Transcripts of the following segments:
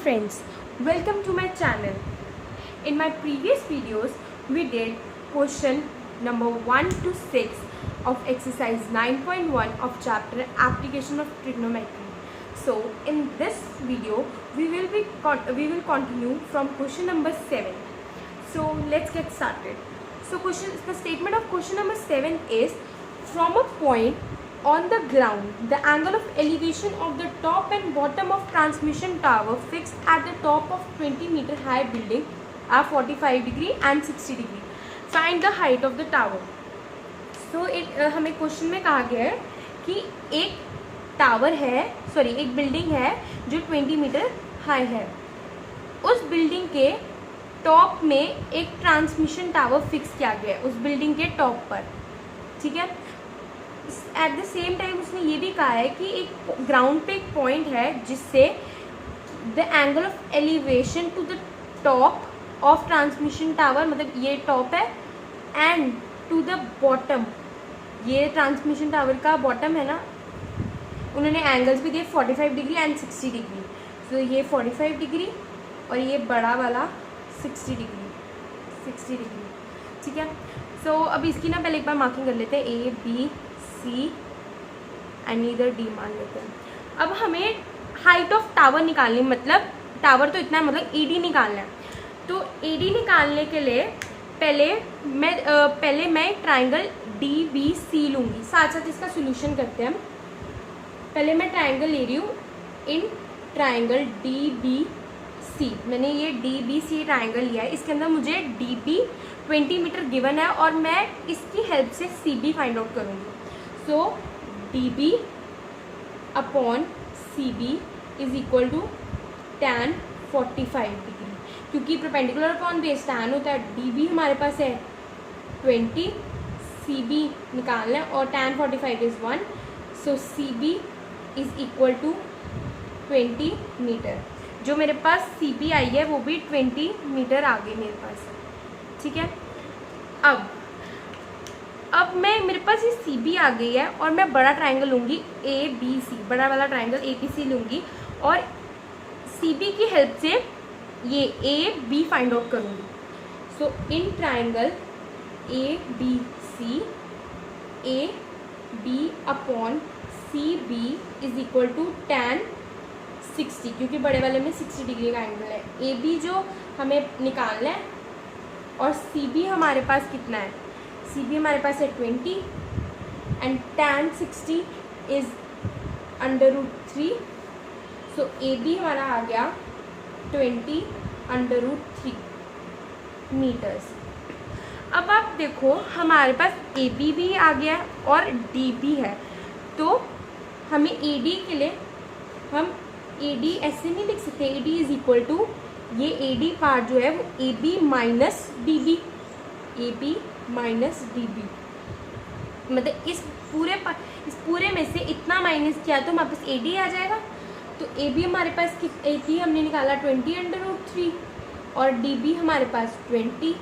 friends, welcome to my channel. In my previous videos, we did question number 1 to 6 of exercise 9.1 of chapter application of trigonometry. So in this video, we will continue from question number 7. So let's get started. So the statement of question number 7 is, from a point on the ground, the angle of elevation of the top and bottom of transmission tower fixed at the top of 20-meter high building are 45 degree and 60 degree. Find the height of the tower. So हमें question में कहा गया है कि एक tower है, एक building है जो 20 मीटर हाई है. उस बिल्डिंग के टॉप में एक ट्रांसमिशन टावर फिक्स किया गया है उस बिल्डिंग के टॉप पर. ठीक है. एट द सेम टाइम उसने ये भी कहा है कि एक ग्राउंड पे एक पॉइंट है जिससे the angle of elevation to the top of transmission tower, मतलब ये टॉप है, एंड टू द बॉटम, ये ट्रांसमिशन टावर का बॉटम है ना, उन्होंने एंगल्स भी दिए 45 डिग्री एंड 60 डिग्री. तो ये 45 डिग्री और ये बड़ा वाला 60 डिग्री. ठीक है. सो अब इसकी ना पहले एक बार मार्किंग कर लेते हैं, ए बी सी एंड इधर डी मान लेते हैं. अब हमें हाइट ऑफ टावर निकालनी, मतलब टावर तो इतना है, मतलब ईडी निकालना है. तो ईडी निकालने के लिए पहले मैं ट्राइंगल डी बी सी लूँगी. साथ साथ इसका सोल्यूशन करते हैं हम. पहले मैं ट्राइंगल ले रही हूँ in triangle D B C. मैंने ये डी बी सी ट्राइंगल लिया है. इसके अंदर मुझे डी बी 20 मीटर गिवन है और मैं इसकी हेल्प से सी बी फाइंड आउट करूँगी. So D B upon C B is equal to tan 45 degree, क्योंकि परपेंडिकुलर अपॉन बेस tan होता है. डी बी हमारे पास है 20, सी बी निकालना है और tan 45 is 1. So C B is equal to 20 metre. जो मेरे पास सी बी आई है वो भी 20 मीटर आ गई मेरे पास. ठीक है. अब मेरे पास ये सी बी आ गई है और मैं बड़ा ट्राइंगल लूँगी ए बी सी, बड़ा वाला ट्राइंगल ए बी सी लूँगी और सी बी की हेल्प से ये ए बी फाइंड आउट करूँगी. So in triangle A B C, A B upon C B is equal to tan 60, क्योंकि बड़े वाले में 60 डिग्री का एंगल है. ए बी जो हमें निकालना है और सी बी हमारे पास कितना है, सी बी हमारे पास है 20 and tan 60 is √3. So A B हमारा आ गया 20 √3 मीटर्स. अब आप देखो हमारे पास ए बी भी आ गया है और डी बी है. तो हमें ए डी के लिए हम ए डी ऐसे नहीं लिख सकते. A D is equal to ये ए डी पार्ट जो है वो A B minus D B, A B minus D B, मतलब इस पूरे में से इतना माइनस किया तो हमारे पास ए डी आ जाएगा. तो ए बी हमारे पास ए बी हमने निकाला 20 √3 और डी बी हमारे पास 20.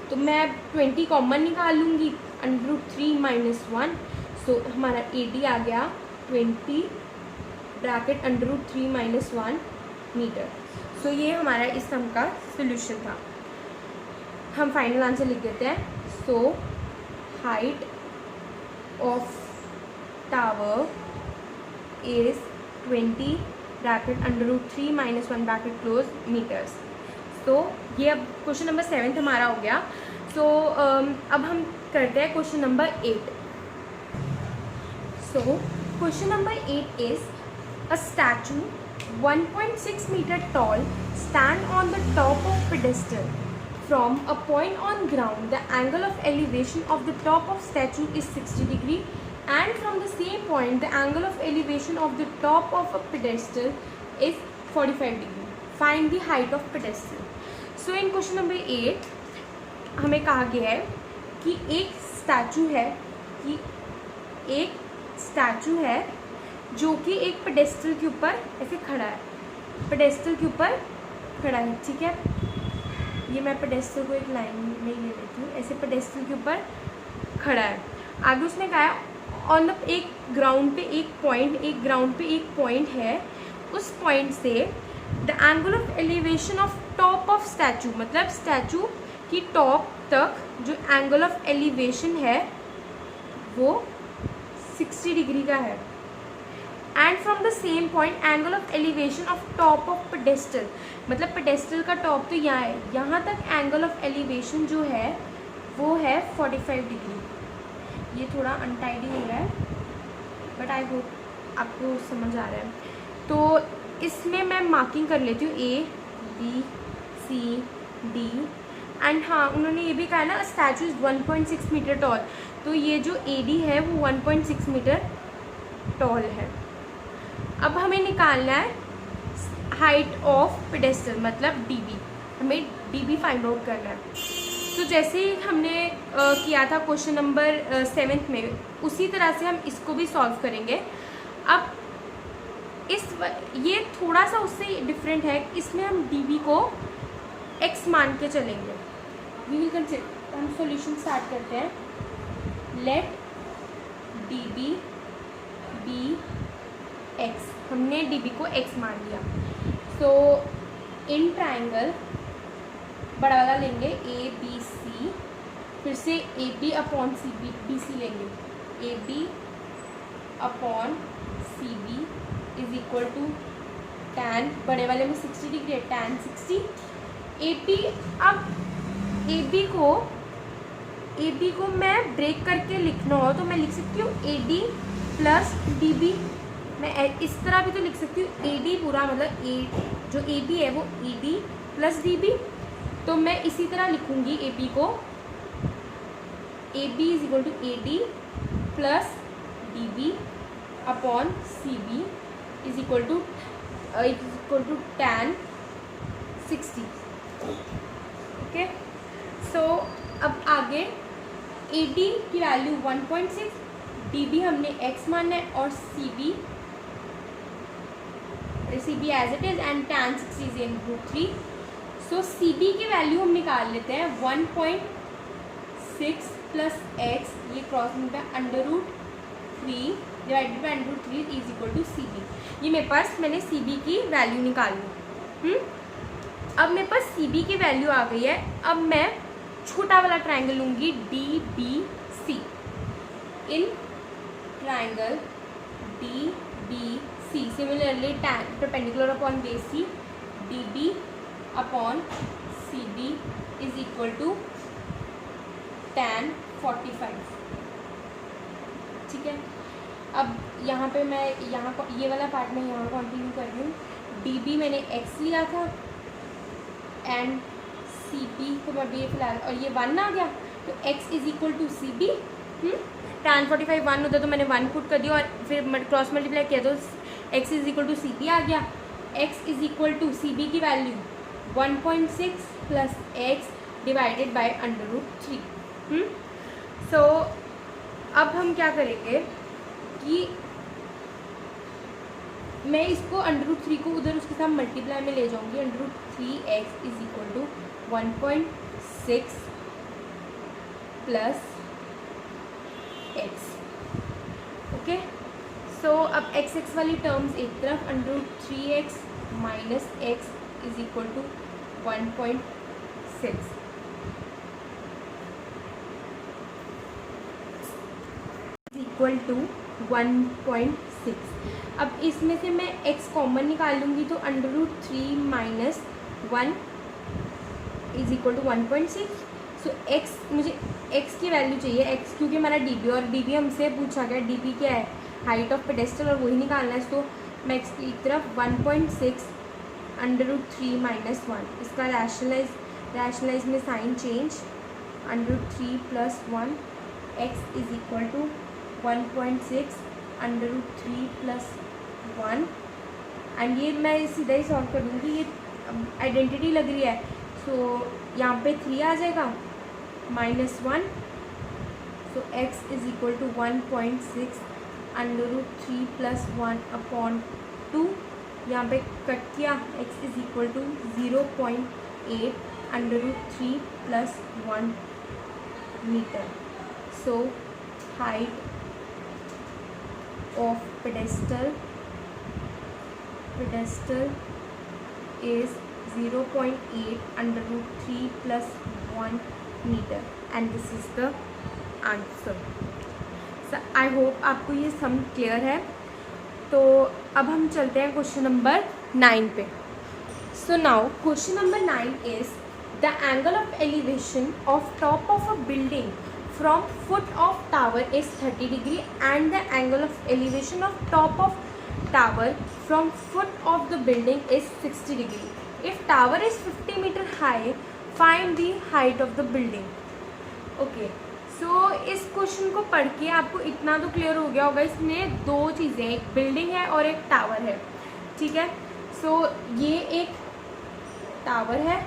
तो मैं 20 कॉमन निकाल लूँगी, √3 माइनस 1. सो हमारा ए डी आ गया 20 ब्रैकेट √3 माइनस 1 मीटर. सो ये हमारा इस सम का सोल्यूशन था. हम फाइनल आंसर लिख देते हैं. So height of tower is 20 bracket √3 minus 1 bracket close metres. तो ये अब क्वेश्चन नंबर 7 हमारा हो गया. सो अब हम करते हैं question number 8. So question number 8 is, a statue 1.6 meter tall stand on the top of pedestal. From a point on ground, the angle of elevation of the top of statue is 60 degree, and from the same point, the angle of elevation of the top of a pedestal is 45 degree. Find the height of pedestal. So in question number 8 हमें कहा गया है कि एक statue है जो कि एक पेडेस्टल के ऊपर ऐसे खड़ा है. ठीक है. ये मैं पेडेस्टल को एक लाइन में ले लेती हूँ. ऐसे पेडेस्टल के ऊपर खड़ा है. आगे उसने कहा है ऑन द एक ग्राउंड पे एक पॉइंट है. उस पॉइंट से the angle of elevation of top of statute, मतलब स्टैचू की टॉप तक जो एंगल ऑफ एलिवेशन है वो 60 डिग्री का है। And from the same point angle of elevation of top of pedestal, मतलब पेडेस्टल का टॉप तो यहाँ है, यहाँ तक एंगल ऑफ एलिवेशन जो है वो है 45 डिग्री। ये थोड़ा अनटाइडी हो रहा है बट आई होप आपको समझ आ रहा है। तो इसमें मैं मार्किंग कर लेती हूँ A B C D and हाँ उन्होंने ये भी कहा ना स्टैचू इज़ 1.6 मीटर टॉल, तो ये जो AD है वो 1.6 मीटर टॉल है। अब हमें निकालना है हाइट ऑफ पेडेस्टल मतलब DB, हमें DB फाइंड आउट करना है। तो जैसे ही हमने किया था क्वेश्चन नंबर 7 में, उसी तरह से हम इसको भी सॉल्व करेंगे। अब ये थोड़ा सा उससे डिफरेंट है, इसमें हम DB को x मान के चलेंगे। वी विल कंसिडर, हम सॉल्यूशन स्टार्ट करते हैं। लेट DB बी x, हमने DB को x मान लिया। सो इन ट्राइंगल बड़ा वाला लेंगे ABC, फिर से AB अपॉन BC लेंगे, AB upon CB is equal to tan, बड़े वाले में 60 डिग्री है, tan 60 AP। अब AB को मैं ब्रेक करके लिखना हो तो मैं लिख सकती हूँ AD प्लस DB। मैं इस तरह भी तो लिख सकती हूँ AD पूरा, मतलब जो AB है वो AD प्लस DB। तो मैं इसी तरह लिखूँगी AB को, AB is equal to AD plus DB upon CB is equal to tan 60। Okay, सो अब आगे AD की वैल्यू 1.6, DB हमने x मानना है और CB as it is and tan 60 is in √3। So CB की वैल्यू हम निकाल लेते हैं 1.6 प्लस x, ये क्रॉस में √3 divided by √3 is equal to CB। ये मेरे पास, मैंने CB की वैल्यू निकाली। अब मेरे पास CB की वैल्यू आ गई है। अब मैं छोटा वाला ट्राइंगल लूँगी DBC। In triangle DBC similarly tan perpendicular upon base C, DB upon CB is equal to tan 45। ठीक है, अब यहाँ पे मैं ये वाला पार्ट में यहाँ कंटिन्यू कर रही हूँ। DB मैंने x लिया था एंड CB को मैं भी फिलहाल, और ये 1 आ गया तो x is equal to CB। tan 45 1 होता तो मैंने 1 पुट कर दिया और फिर क्रॉस मल्टीप्लाई किया तो x is equal to CB आ गया। x is equal to CB की value 1.6 plus x divided by √3। So अब हम क्या करेंगे कि मैं इसको √3 को उधर उसके साथ मल्टीप्लाई में ले जाऊंगी। √3x is equal to 1.6 plus x। ओके, सो अब x वाली टर्म्स एक तरफ, √3x minus x is equal to 1.6 equal to 1.6। अब इसमें से मैं x कॉमन निकाल लूँगी तो √3 minus 1 is equal to 1.6। So x, मुझे x की वैल्यू चाहिए, x क्योंकि हमारा DB, और DB हमसे पूछा गया DB क्या है, हाइट ऑफ पेडेस्टल, और वही निकालना है। तो मैं x की तरफ 1.6 √3 माइनस 1, इसका रैशनलाइज में sign change, √3 plus 1 x is equal to 1.6 √3 plus 1 and ये मैं सीधा ही सॉल्व कर दूँगी। ये आइडेंटिटी लग रही है, सो यहाँ पे 3 आ जाएगा -1। So x is equal to 1.6 √3 plus 1 upon 2, यहाँ पे कट किया, x is equal to 0.8 √3 plus 1 metre. So height of pedestal is 0.8 under root 3 plus 1 meter and this is the answer. So I hope आपको ये सम clear है. तो अब हम चलते हैं क्वेश्चन नंबर 9 पे. So now question number 9 is the angle of elevation of top of a building from foot of tower is 30 degree and the angle of elevation of top of tower from foot of the building is 60 degree. If tower is 50 meter high, find the height of the building. Okay. सो इस question को पढ़ के आपको इतना तो clear हो गया होगा, इसमें दो चीज़ें, एक बिल्डिंग है और एक टावर है. ठीक है. सो ये एक टावर है,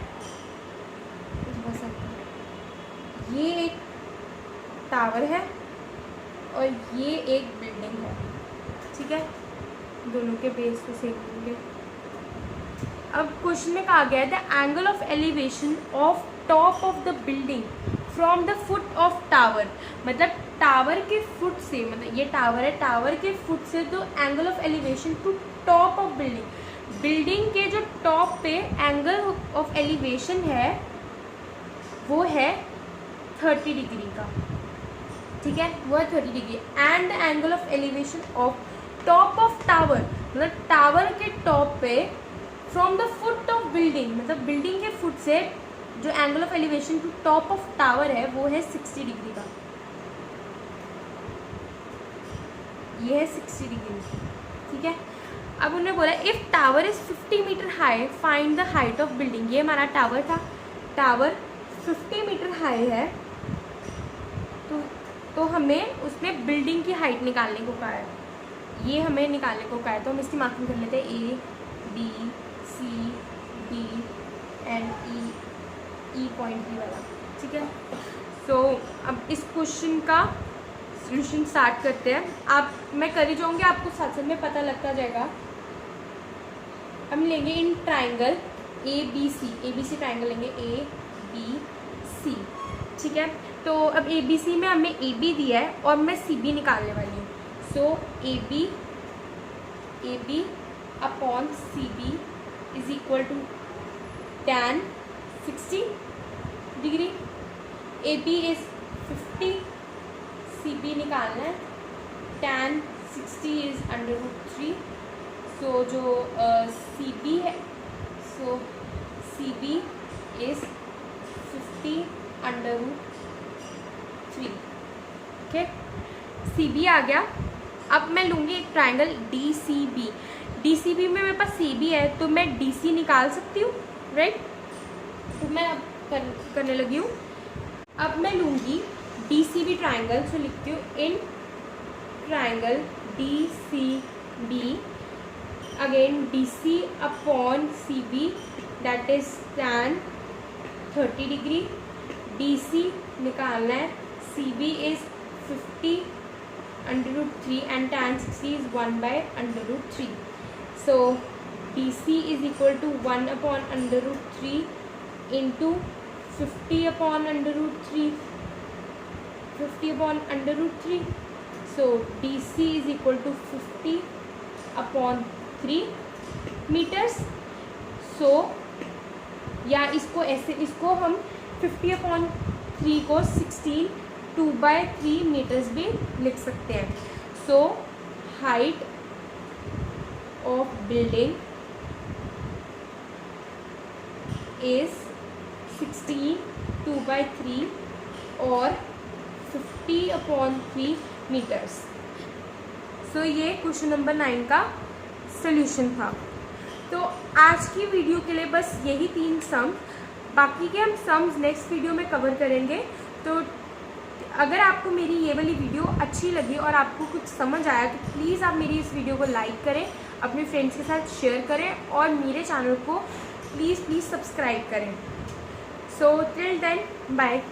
ये एक टावर है और ये एक बिल्डिंग है. ठीक है. दोनों के बेस पे सेम होंगे. अब क्वेश्चन में कहा गया है the angle of elevation of top of the building from the foot of tower. मतलब टावर के फुट से, मतलब ये टावर है, टावर के फुट से तो angle of elevation to top of building, building के जो टॉप पे एंगल ऑफ एलिवेशन है वो है 30 डिग्री का. ठीक है, वो है 30 degree. And the angle of elevation of top of tower, मतलब टावर के टॉप पे from the foot of building, मतलब बिल्डिंग के फुट से जो angle of elevation to top of tower है वो है 60 डिग्री का. ये है 60 डिग्री. ठीक है. अब उन्होंने बोला if tower is 50 metre high find the height of building. ये हमारा टावर था, टावर 50 मीटर हाई है तो हमें उसमें बिल्डिंग की हाइट निकालने को कहा है. ये हमें निकालने को कहा है तो हम इसकी मार्किंग कर लेते हैं A B C D and E point B वाला. ठीक है. सो अब इस क्वेश्चन का सॉल्यूशन स्टार्ट करते हैं. मैं करी जाऊँगी, आपको साथ साथ में पता लगता जाएगा. हम लेंगे इन ट्राइंगल ABC ट्राइंगल लेंगे ABC. ठीक है. तो अब ABC में हमें AB दिया है और मैं CB निकालने वाली हूँ. So AB upon CB is equal to tan 60 degree. AB is 50, CB निकालना है. tan 60 is under root 3. So जो CB है, so CB is 50 under root 3. Okay. CB आ गया. अब मैं लूँगी एक ट्राइंगल DCB में मेरे पास CB है तो मैं DC निकाल सकती हूँ, राइट. तो मैं अब करने लगी हूँ. अब मैं लूँगी DCB ट्राइंगल. सो लिखती हूँ in triangle DCB again DC upon CB that is tan 30 degree. DC निकालना है. CB is 50 under root 3 and tan 60 is 1 by under root 3. So DC is equal to 1 upon under root 3 into 50 upon under root 3. 50 upon under root 3. So DC is equal to 50 upon 3 meters. So या इसको ऐसे, इसको हम 50 upon 3 को 16 2/3 metres भी लिख सकते हैं. So height of building is 16 2/3 और 50/3 मीटर्स. सो ये क्वेश्चन नंबर 9 का सल्यूशन था. तो आज की वीडियो के लिए बस यही 3 सम, बाकी के हम सम्स नेक्स्ट वीडियो में कवर करेंगे. तो अगर आपको मेरी ये वाली वीडियो अच्छी लगी और आपको कुछ समझ आया तो प्लीज़ आप मेरी इस वीडियो को लाइक करें, अपने फ्रेंड्स के साथ शेयर करें और मेरे चैनल को प्लीज़ सब्सक्राइब करें. So till then bye.